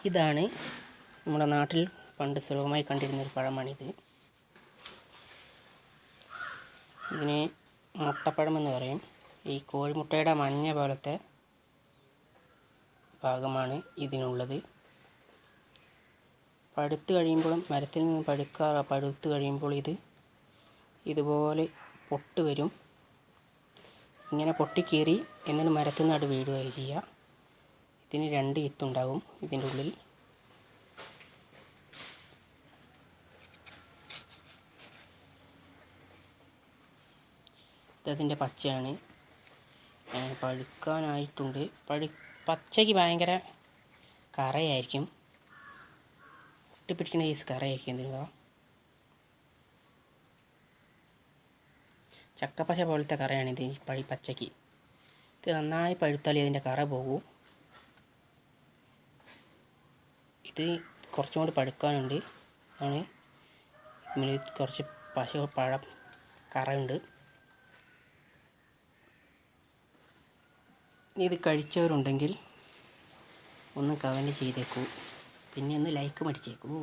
ഇതാണ് നമ്മുടെ നാട്ടിൽ പണ്ട് സുലഭമായി കണ്ടിരുന്നൊരു പഴമാണിത്. ഇതിനെ മുട്ടപ്പഴമെന്ന് പറയും. ഈ കോഴിമുട്ടയുടെ മഞ്ഞ പോലത്തെ ഭാഗമാണ് ഇതിനുള്ളത്. പഴുത്ത് കഴിയുമ്പോഴും മരത്തിൽ നിന്ന് പഴുത്ത് കഴിയുമ്പോൾ ഇതുപോലെ പൊട്ട് വരും. ഇങ്ങനെ പൊട്ടിക്കീറി എന്നിട്ട് മരത്തിൽ നിന്ന് വീഴുകയാണ് ചെയ്യുക. ഇതിന് 2 വിത്തുണ്ടാകും ഇതിൻ്റെ ഉള്ളിൽ. ഇതതിൻ്റെ പച്ചയാണ്. പഴുക്കാനായിട്ടുണ്ട്. പച്ചയ്ക്ക് ഭയങ്കര കറയായിരിക്കും, ഒട്ടിപ്പിടിക്കുന്ന കറയായിരിക്കും. എന്തിനാ ചക്കപ്പച്ച പോലത്തെ കറയാണിത് പച്ചയ്ക്ക്. ഇത് നന്നായി പഴുത്താലേ അതിൻ്റെ കറ പോകൂ. ഇത് കുറച്ചും കൂടി പഴുക്കാനുണ്ട്. ആണ് ഇതിൽ കുറച്ച് പഴം കറയുണ്ട്. ഇത് കഴിച്ചവരുണ്ടെങ്കിൽ ഒന്ന് കമൻറ്റ് ചെയ്തേക്കൂ, പിന്നെ ഒന്ന് ലൈക്ക് അടിച്ചേക്കൂ.